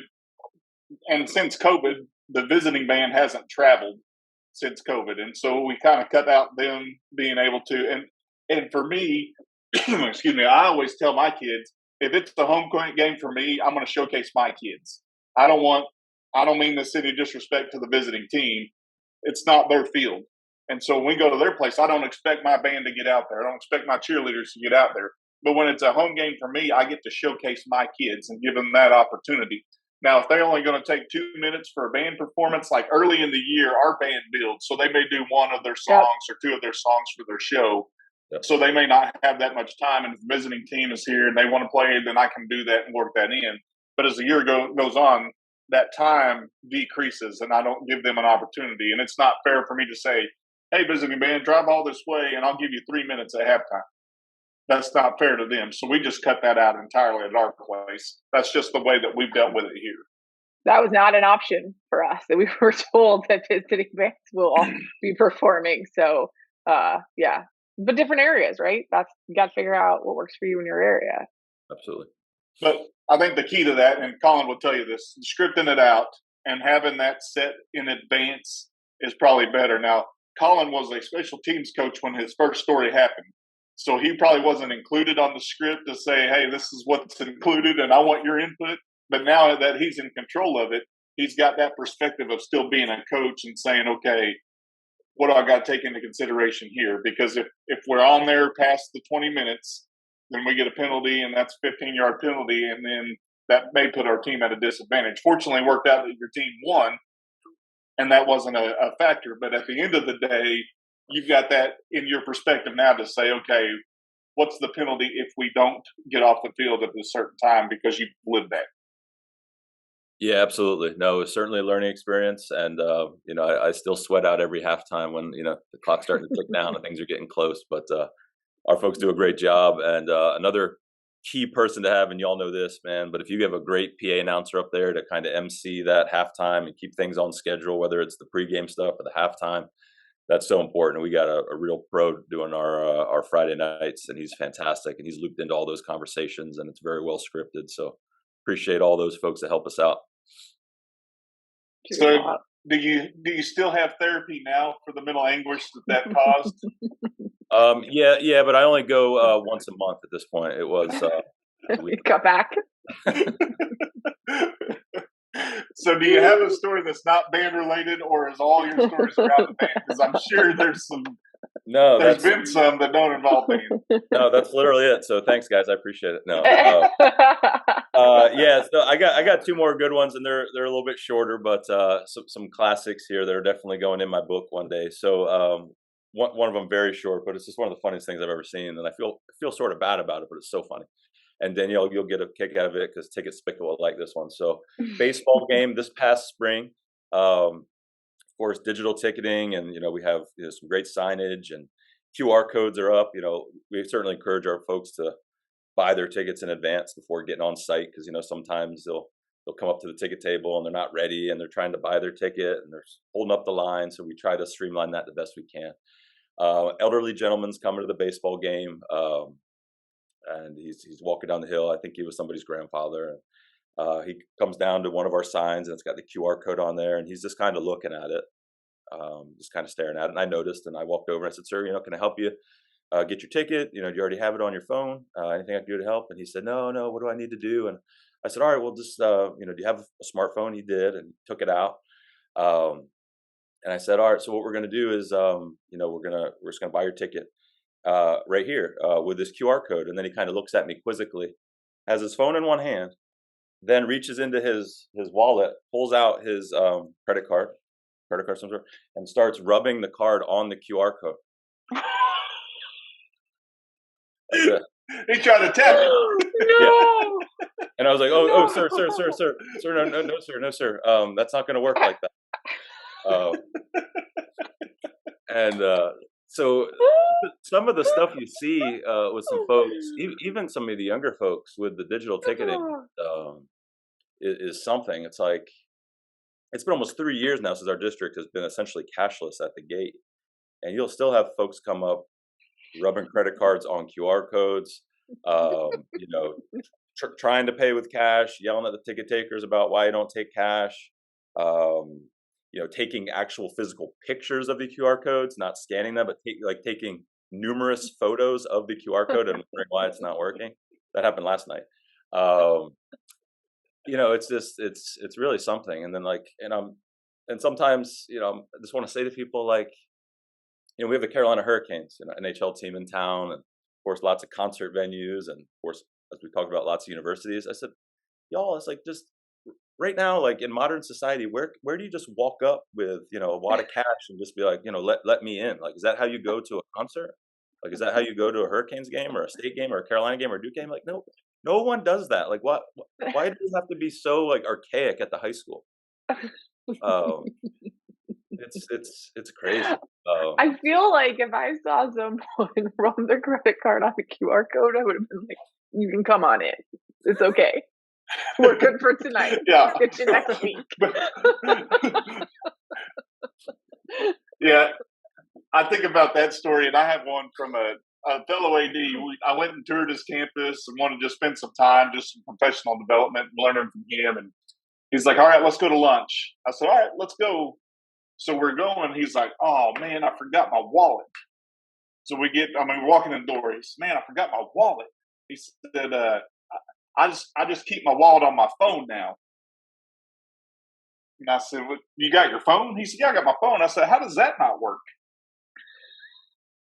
and since COVID, the visiting band hasn't traveled since COVID, and so we kind of cut out them being able to. And for me, excuse me, I always tell my kids, if it's the home game for me, I'm going to showcase my kids. I don't mean this any disrespect to the visiting team. It's not their field. And so when we go to their place, I don't expect my band to get out there. I don't expect my cheerleaders to get out there. But when it's a home game for me, I get to showcase my kids and give them that opportunity. Now, if they're only going to take 2 minutes for a band performance, like early in the year, our band builds. So they may do one of their songs or two of their songs for their show. Yep. So they may not have that much time. And if the visiting team is here and they want to play, then I can do that and work that in. But as the year goes on, that time decreases and I don't give them an opportunity. And it's not fair for me to say, hey, visiting band, drive all this way and I'll give you 3 minutes at halftime. That's not fair to them. So we just cut that out entirely at our place. That's just the way that we've dealt with it here. That was not an option for us. That we were told that visiting bands will all be performing. So, yeah, but different areas, right? You got to figure out what works for you in your area. Absolutely. But I think the key to that, and Colin will tell you this, scripting it out and having that set in advance is probably better. Now, Colin was a special teams coach when his first story happened. So he probably wasn't included on the script to say, hey, this is what's included and I want your input. But now that he's in control of it, he's got that perspective of still being a coach and saying, okay, what do I got to take into consideration here? Because if we're on there past the 20 minutes, then we get a penalty and that's a 15-yard penalty. And then that may put our team at a disadvantage. Fortunately, it worked out that your team won and that wasn't a factor. But at the end of the day, you've got that in your perspective now to say, okay, what's the penalty if we don't get off the field at a certain time because you've lived that? Yeah, absolutely. No, it's certainly a learning experience. And, I still sweat out every halftime when, the clock's starting to tick down and things are getting close. But our folks do a great job. And another key person to have, and y'all know this, man, but if you have a great PA announcer up there to kind of MC that halftime and keep things on schedule, whether it's the pregame stuff or the halftime, that's so important. We got a real pro doing our Friday nights, and he's fantastic, and he's looped into all those conversations, and it's very well scripted. So appreciate all those folks that help us out. So do you still have therapy now for the mental anguish that caused? Yeah, but I only go once a month at this point. It was we got back. So do you have a story that's not band related, or is all your stories around the band? Because I'm sure there's been some that don't involve band. No, that's literally it. So thanks, guys. I appreciate it. No, yeah. So I got two more good ones, and they're a little bit shorter, but some classics here that are definitely going in my book one day. So one of them very short, but it's just one of the funniest things I've ever seen, and I feel sort of bad about it, but it's so funny. And Danielle, you'll get a kick out of it because tickets will like this one. So baseball game this past spring, of course, digital ticketing, and we have some great signage and QR codes are up. We certainly encourage our folks to buy their tickets in advance before getting on site because sometimes they'll come up to the ticket table and they're not ready and they're trying to buy their ticket and they're holding up the line. So we try to streamline that the best we can. Elderly gentlemen's coming to the baseball game. and he's walking down the hill. I think he was somebody's grandfather. And he comes down to one of our signs, and it's got the QR code on there, and he's just kind of looking at it, just kind of staring at it. And I noticed, and I walked over and I said, "Sir, can I help you get your ticket? Do you already have it on your phone? Anything I can do to help?" And he said, "No, no. What do I need to do?" And I said, "All right, well, just do you have a smartphone?" He did, and took it out. Um, and I said, "All right, so what we're going to do is, we're just going to buy your ticket right here with this QR code." And then he kind of looks at me quizzically, has his phone in one hand, then reaches into his wallet, pulls out his credit card some sort, and starts rubbing the card on the QR code. That's it. He tried to tap you. No. And I was like, "Oh, No. sir, no, sir. That's not going to work like that." And so some of the stuff you see with some folks, even some of the younger folks with the digital ticketing, is something. It's like it's been almost 3 years now since our district has been essentially cashless at the gate, and you'll still have folks come up rubbing credit cards on QR codes, trying to pay with cash, yelling at the ticket takers about why you don't take cash, taking actual physical pictures of the QR codes, not scanning them, but taking numerous photos of the QR code and wondering why it's not working. That happened last night. It's just it's really something. And then and sometimes I just want to say to people, like, we have the Carolina Hurricanes, NHL team in town, and of course lots of concert venues, and of course, as we talked about, lots of universities. I said, y'all, it's like, just right now, like in modern society, where do you just walk up with a wad of cash and just be like, let me in? Like, is that how you go to a concert? Like, is that how you go to a Hurricanes game or a State game or a Carolina game or a Duke game? Like, no one does that. Like, what? Why does it have to be so like archaic at the high school? It's crazy. I feel like if I saw someone run their credit card on the QR code, I would have been like, "You can come on in. It's okay. We're good for tonight. Yeah. Get you next week." Yeah, I think about that story, and I have one from a fellow AD. I went and toured his campus and wanted to spend some time, just some professional development, and learning from him. And he's like, "All right, let's go to lunch." I said, "All right, let's go." So we're going. He's like, "Oh man, I forgot my wallet." So we're walking in the door. He said, "Man, I forgot my wallet." He said, I just keep my wallet on my phone now." And I said, "Well, you got your phone?" He said, "Yeah, I got my phone." I said, "How does that not work?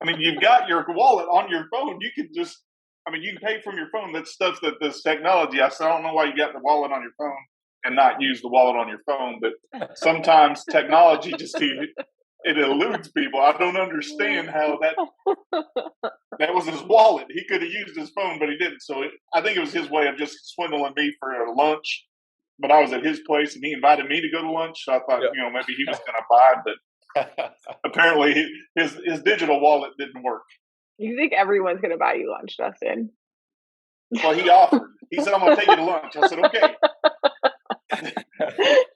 I mean, you've got your wallet on your phone. You can you can pay from your phone. That's stuff that this technology." I said, "I don't know why you got the wallet on your phone and not use the wallet on your phone, but sometimes technology just it eludes people. I don't understand how that was his wallet. He could have used his phone, but he didn't. So I think it was his way of just swindling me for lunch. But I was at his place, and he invited me to go to lunch. So I thought, maybe he was going to buy, but apparently his digital wallet didn't work. You think everyone's going to buy you lunch, Dustin? Well, he offered. He said, "I'm going to take you to lunch." I said, "Okay."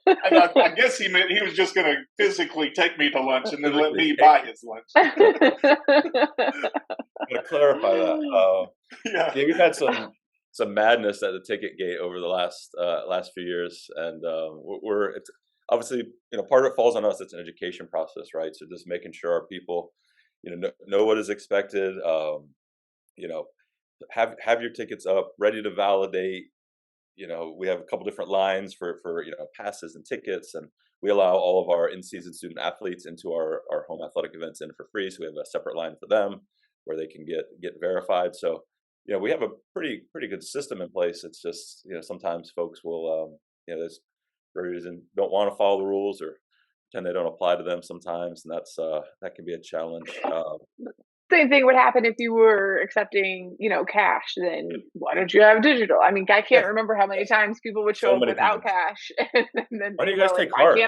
And I guess he meant he was just going to physically take me to lunch and then let me buy his lunch. I'm going to clarify that. Yeah, we've had some madness at the ticket gate over the last few years, and it's obviously part of it falls on us. It's an education process, right? So just making sure our people know what is expected. Have your tickets up, ready to validate. We have a couple different lines for passes and tickets, and we allow all of our in-season student athletes into our home athletic events in for free. So we have a separate line for them where they can get verified. So we have a pretty good system in place. It's just sometimes folks will there's for a reason don't want to follow the rules or pretend they don't apply to them sometimes, and that can be a challenge. Same thing would happen if you were accepting, cash. Then why don't you have digital? I mean, I can't remember how many times people would show up without cash, and then why do you guys take card?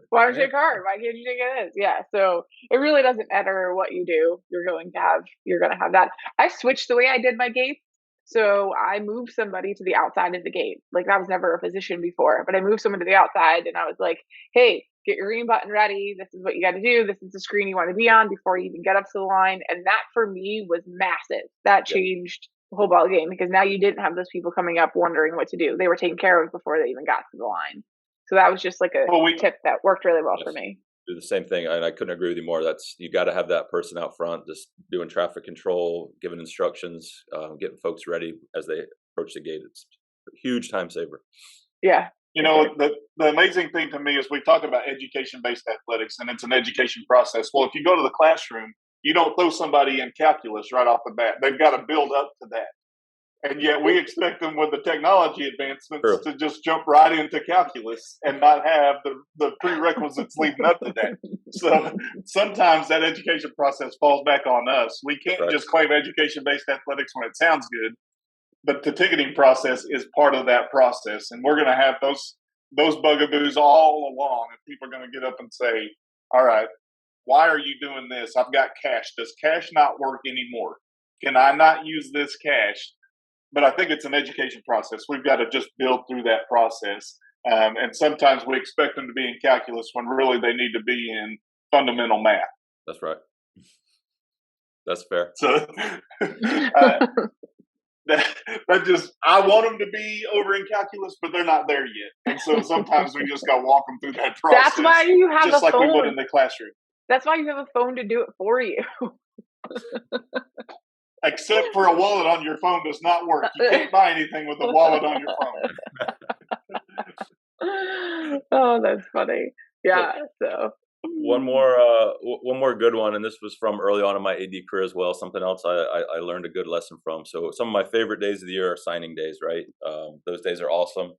Why don't you take card? Why can't you take this? Yeah, so it really doesn't matter what you do. You're going to have that. I switched the way I did my gates. So I moved somebody to the outside of the gate. Like, that was never a position before, but I moved someone to the outside, and I was like, "Hey, get your green button ready. This is what you got to do. This is the screen you want to be on before you even get up to the line." And that for me was massive. That changed the whole ball game because now you didn't have those people coming up wondering what to do. They were taken care of before they even got to the line. So that was just like a Well, we tip that worked really well for Yes. me. Do the same thing, and I couldn't agree with you more. That's you got to have that person out front, just doing traffic control, giving instructions, getting folks ready as they approach the gate. It's a huge time saver. Yeah, You for know, sure. the amazing thing to me is we talk about education based athletics and it's an education process. Well, if you go to the classroom, you don't throw somebody in calculus right off the bat. They've got to build up to that. And yet we expect them with the technology advancements True. to just jump right into calculus and not have the prerequisites leading up to that. So sometimes that education process falls back on us. We That's can't right. just claim education based athletics when it sounds good, but the ticketing process is part of that process. And we're going to have those bugaboos all along. And people are going to get up and say, all right, why are you doing this? I've got cash. Does cash not work anymore? Can I not use this cash? But I think it's an education process. We've got to just build through that process. And sometimes we expect them to be in calculus when really they need to be in fundamental math. That's right. That's fair. So that just, I want them to be over in calculus, but they're not there yet. And so sometimes we just got to walk them through that That's why process, you have just a like we would phone. in the classroom. That's why you have a phone to do it for you. Except for a wallet on your phone does not work. You can't buy anything with a wallet on your phone. Oh, that's funny. So Yeah. So one more good one, and this was from early on in my AD career as well. Something else I learned a good lesson from. So some of my favorite days of the year are signing days, right? Those days are awesome.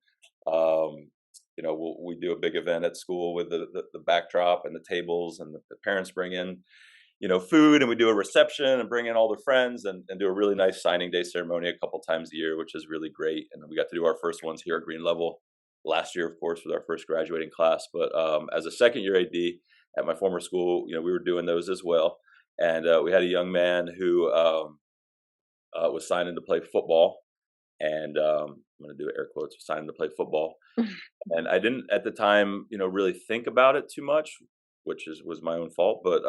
We do a big event at school with the backdrop and the tables, and the parents bring in food, and we do a reception and bring in all their friends and do a really nice signing day ceremony a couple times a year, which is really great. And we got to do our first ones here at Green Level last year, of course, with our first graduating class. But as a second year AD at my former school, we were doing those as well. And we had a young man who was signing to play football. And I'm going to do air quotes, signing to play football. And I didn't at the time, really think about it too much, which was my own fault. But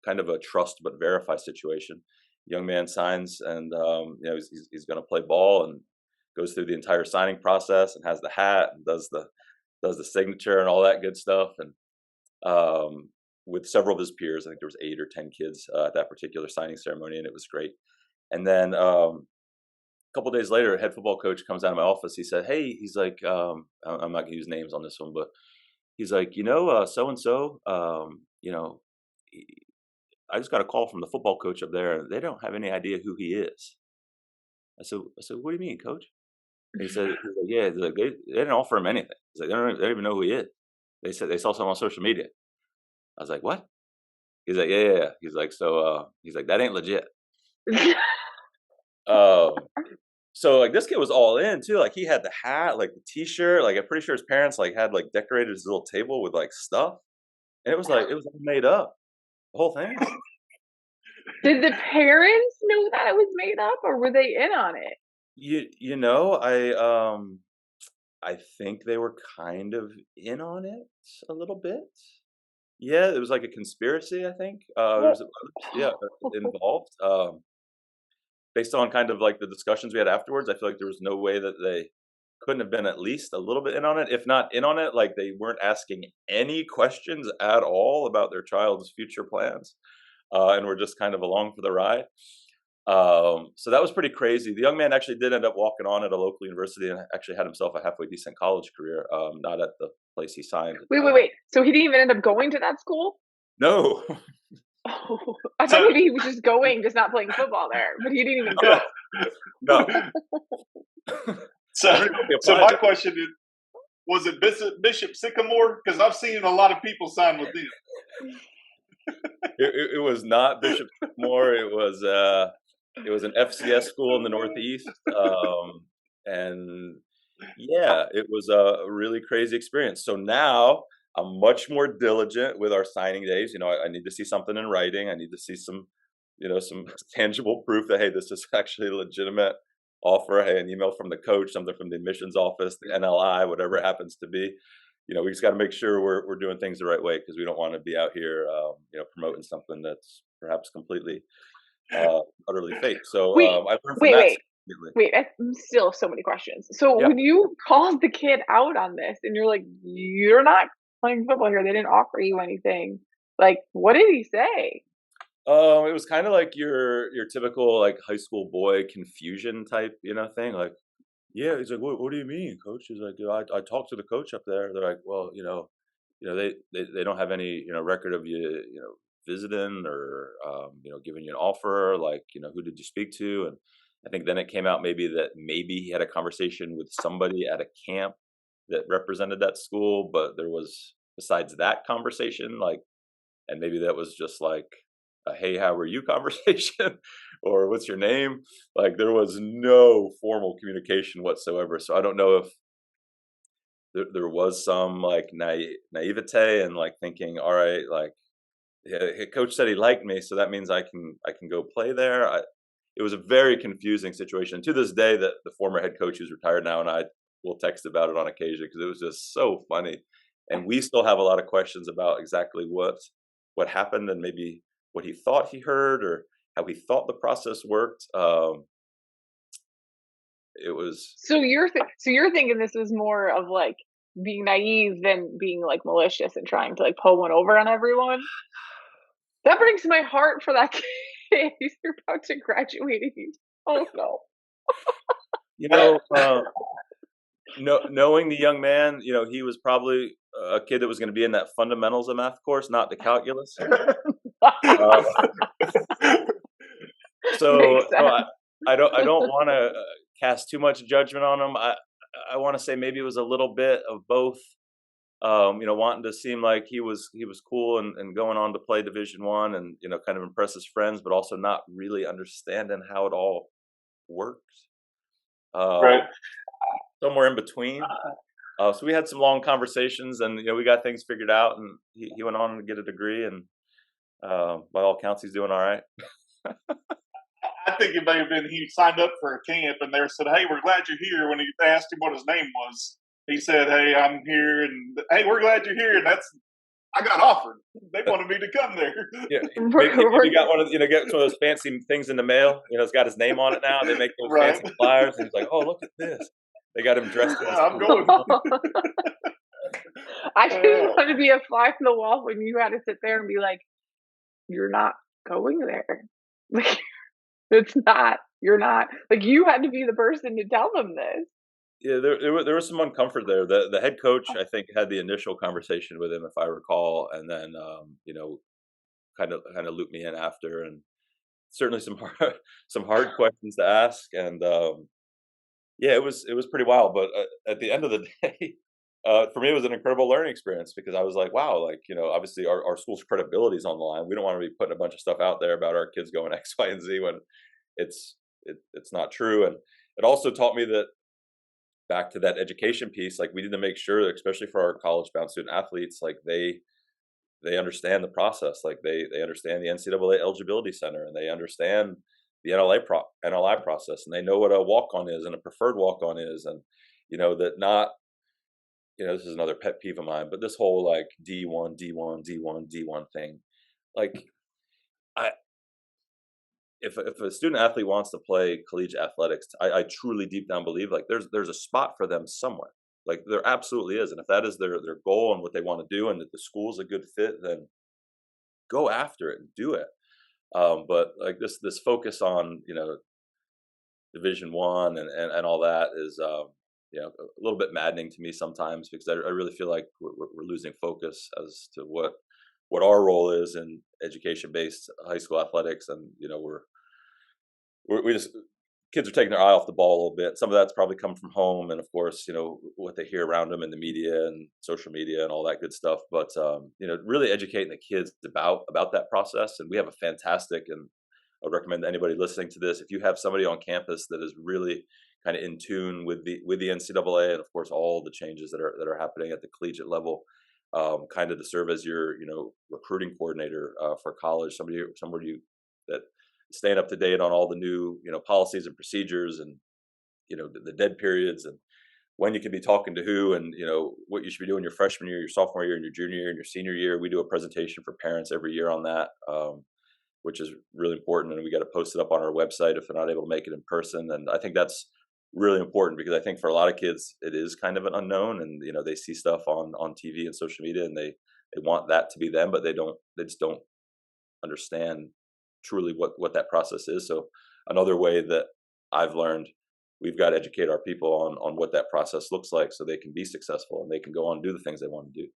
kind of a trust but verify situation. Young man signs, and he's going to play ball, and goes through the entire signing process, and has the hat, and does the signature and all that good stuff. And with several of his peers, I think there was 8 or 10 kids at that particular signing ceremony, and it was great. And then a couple days later, a head football coach comes out of my office. He said, "Hey," he's like, "I'm not gonna use names on this one, but he's like, so and so, I just got a call from the football coach up there, and they don't have any idea who he is." I said, "What do you mean, coach?" He's like, "Yeah, they didn't offer him anything. He's like, they don't even know who he is. They said they saw something on social media." I was like, "What?" He's like, "Yeah, yeah, yeah." He's like, "So, he's like, that ain't legit." Um, so like this kid was all in too. Like he had the hat, like the T-shirt. Like I'm pretty sure his parents like had like decorated his little table with like stuff, and it was all made up. The whole thing. Did the parents know that it was made up, or were they in on it? You know, I think they were kind of in on it a little bit. Yeah, it was like a conspiracy, I think. There's yeah, involved. Based on kind of like the discussions we had afterwards, I feel like there was no way that they couldn't have been at least a little bit in on it. If not in on it, like they weren't asking any questions at all about their child's future plans, and were just kind of along for the ride. So that was pretty crazy. The young man actually did end up walking on at a local university and actually had himself a halfway decent college career. Not at the place he signed. Wait. So he didn't even end up going to that school? No, Oh, I thought So, maybe he was just going, just not playing football there, but he didn't even go. no. I so, don't know if he so applied my there. question is, was it Bishop Sycamore? Because I've seen a lot of people sign with them. It was not Bishop Moore. It was an FCS school in the Northeast, and yeah, it was a really crazy experience. So now I'm much more diligent with our signing days. I need to see something in writing. I need to see some tangible proof that, hey, this is actually a legitimate offer. Hey, an email from the coach, something from the admissions office, the NLI, whatever it happens to be. We just got to make sure we're doing things the right way, because we don't want to be out here, promoting something that's perhaps completely utterly fake. So Wait, I learned from wait, that wait, significantly. wait. Still so many questions. So Yeah. when you called the kid out on this, and you're like, "You're not playing football here. They didn't offer you anything." Like, what did he say? It was kind of like your typical like high school boy confusion type, thing. Like, yeah, he's like, what do you mean, coach? He's like, I talked to the coach up there. They're like, well, they don't have any, record of you, visiting or, giving you an offer. Like, who did you speak to? And I think then it came out maybe he had a conversation with somebody at a camp that represented that school, but there was besides that conversation, like, and maybe that was just like a "Hey, how are you?" conversation, or "What's your name?" Like, there was no formal communication whatsoever, so I don't know if there was some, like, naivete and, like, thinking, "Alright, like, yeah, coach said he liked me, so that means I can go play there." It was a very confusing situation. To this day, the former head coach who's retired now and I will text about it on occasion because it was just so funny, and we still have a lot of questions about exactly what happened and maybe what he thought he heard or how he thought the process worked. It was So you're thinking this was more of like being naive than being like malicious and trying to like pull one over on everyone. That breaks my heart for that kid. He's about to graduate. And oh no. you know, uh, knowing the young man, he was probably a kid that was going to be in that fundamentals of math course, not the calculus. Uh, Makes so sense. I don't want to cast too much judgment on him. I want to say maybe it was a little bit of both. Wanting to seem like he was cool and going on to play Division 1 and kind of impress his friends, but also not really understanding how it all works. Right. Um, Somewhere in between. So we had some long conversations, and we got things figured out, and he went on to get a degree, and by all counts, he's doing all right. I think it may have been he signed up for a camp and they said, "Hey, we're glad you're here." When he asked him what his name was, he said, "Hey, I'm here," and "Hey, we're glad you're here." And that's I got offered. They wanted me to come there. Yeah, maybe We're got one of get one of those fancy things in the mail. It's got his name on it now. They make those Right. fancy flyers, and he's like, "Oh, look at this." They got him dressed in Yeah, his I'm cool going. uniform. I just Uh, want to be a fly on the wall when you had to sit there and be like, "You're not going there." Like, it's not. You're not. Like, you had to be the person to tell them this. Yeah, there was some uncomfort there. The head coach, I think, had the initial conversation with him, if I recall, and then kind of looped me in after, and certainly some hard some hard questions to ask, and yeah, it was pretty wild. But at the end of the day, for me, it was an incredible learning experience because I was like, wow, like obviously our school's credibility is on the line. We don't want to be putting a bunch of stuff out there about our kids going X, Y, and Z when it's not true. And it also taught me that back to that education piece, like we need to make sure, especially for our college bound student athletes, like they understand the process, like they understand the NCAA eligibility center, and they understand the NLI process, and they know what a walk on is and a preferred walk on is, and that not this is another pet peeve of mine, but this whole like D1 D1 D1 D1 thing, like I if a student athlete wants to play collegiate athletics, I truly deep down believe like there's a spot for them somewhere. Like there absolutely is, and if that is their goal and what they want to do, and that the school's a good fit, then go after it and do it. But like this focus on Division 1 and all that is a little bit maddening to me sometimes because I really feel like we're losing focus as to what our role is in education based high school athletics, and we just kids are taking their eye off the ball a little bit. Some of that's probably come from home, and of course, what they hear around them in the media and social media and all that good stuff. But really educating the kids about that process. And we have a fantastic, and I would recommend anybody listening to this, if you have somebody on campus that is really kind of in tune with the NCAA, and of course all the changes that are happening at the collegiate level, kind of to serve as your recruiting coordinator for college, somebody that staying up to date on all the new policies and procedures, and the dead periods, and when you can be talking to who, and what you should be doing your freshman year, your sophomore year, and your junior year, and your senior year. We do a presentation for parents every year on that. which is really important. And we got to post it up on our website if they're not able to make it in person. And I think that's really important because I think for a lot of kids, it is kind of an unknown, and they see stuff on TV and social media, and they want that to be them, but they just don't understand truly what that process is. So another way that I've learned, we've got to educate our people on what that process looks like so they can be successful and they can go on and do the things they want to do.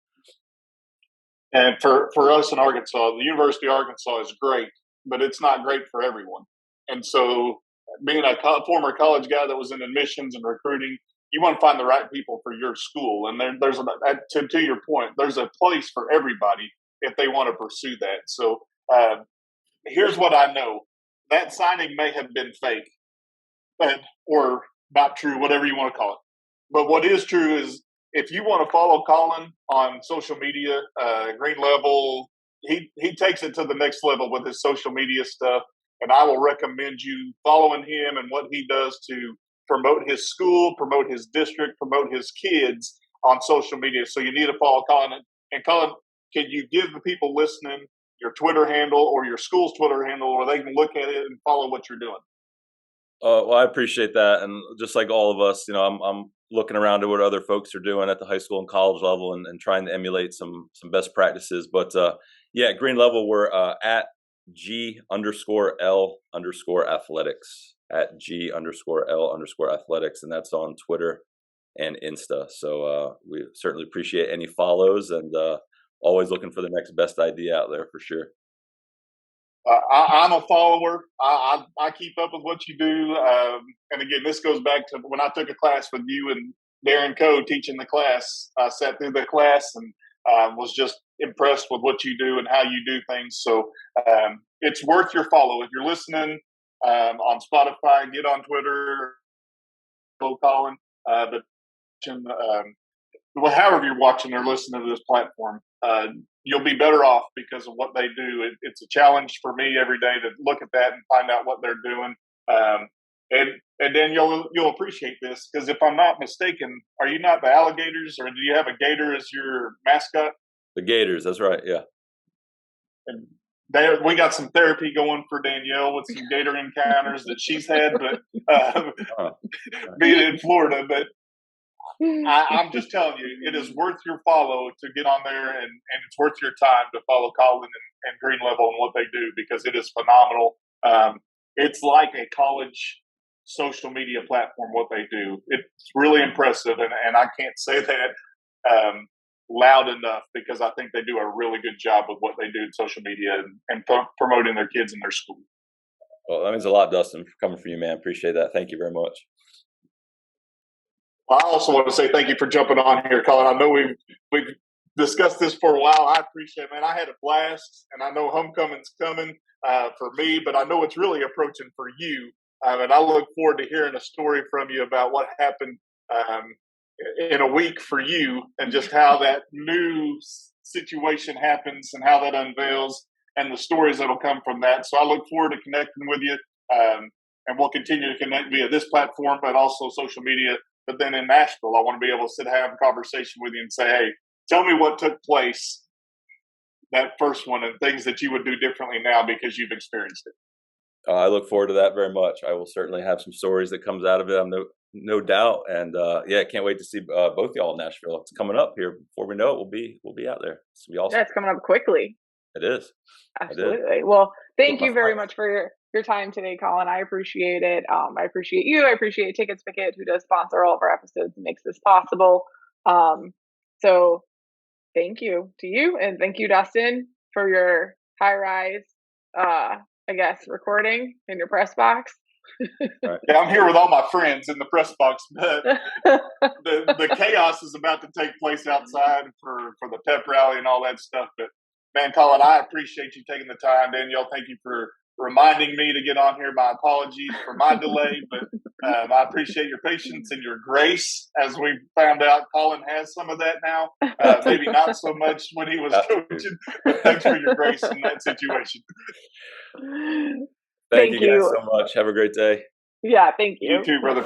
And for us in Arkansas, the University of Arkansas is great, but it's not great for everyone. And so, being a former college guy that was in admissions and recruiting, you want to find the right people for your school. And there's to your point, there's a place for everybody if they want to pursue that. So, here's what I know: that signing may have been fake, or not true, whatever you want to call it. But what is true is, if you want to follow Colin on social media, Green Level, he takes it to the next level with his social media stuff. And I will recommend you following him and what he does to promote his school, promote his district, promote his kids on social media. So you need to follow Colin. And Colin, can you give the people listening your Twitter handle or your school's Twitter handle where they can look at it and follow what you're doing? Well, I appreciate that. And just like all of us, I'm looking around at what other folks are doing at the high school and college level and trying to emulate some best practices. But yeah, at Green Level, we're at G_L_athletics, at G_L_athletics. And that's on Twitter and Insta. So we certainly appreciate any follows, and always looking for the next best idea out there for sure. I'm a follower. I keep up with what you do. And again, this goes back to when I took a class with you and Darren Coe teaching the class. I sat through the class and was just impressed with what you do and how you do things. So it's worth your follow. If you're listening on Spotify, get on Twitter, go Colin. But however you're watching or listening to this platform, you'll be better off because of what they do. It's a challenge for me every day to look at that and find out what they're doing. And then you'll appreciate this, because if I'm not mistaken, are you not the Alligators, or do you have a gator as your mascot? The Gators, that's right, yeah. And we got some therapy going for Danielle with some gator encounters that she's had, but being in Florida. But I'm just telling you, it is worth your follow to get on there, and it's worth your time to follow Colin and Green Level and what they do, because it is phenomenal. It's like a college social media platform, what they do. It's really impressive, and I can't say that loud enough, because I think they do a really good job with what they do in social media and promoting their kids in their school. Well, that means a lot, Dustin, for coming from you, man. Appreciate that. Thank you very much. I also want to say thank you for jumping on here, Colin. I know we've discussed this for a while. I appreciate it, man. I had a blast, and I know homecoming's coming for me, but I know it's really approaching for you. And I look forward to hearing a story from you about what happened in a week for you, and just how that new situation happens and how that unveils, and the stories that'll come from that. So I look forward to connecting with you, and we'll continue to connect via this platform, but also social media. But then in Nashville, I want to be able to sit and have a conversation with you and say, hey, tell me what took place that first one, and things that you would do differently now because you've experienced it. I look forward to that very much. I will certainly have some stories that comes out of it. I'm no doubt. And yeah, can't wait to see both y'all in Nashville. It's coming up here. Before we know it, we'll be out there. It's gonna be awesome. Yeah, it's coming up quickly. It is. Absolutely. Well, thank you very much for your time today, Colin. I appreciate it. I appreciate you. I appreciate Ticket Spicket, who does sponsor all of our episodes and makes this possible. So thank you to you, and thank you, Dustin, for your high rise, I guess, recording in your press box. Right. Yeah, I'm here with all my friends in the press box, but the chaos is about to take place outside for the pep rally and all that stuff. But man, Colin, I appreciate you taking the time. Danielle, thank you for reminding me to get on here. My apologies for my delay, but I appreciate your patience and your grace. As we found out, Colin has some of that now. Maybe not so much when he was coaching, but thanks for your grace in that situation. Thank you guys so much. Have a great day. Yeah, thank you. You too, brother.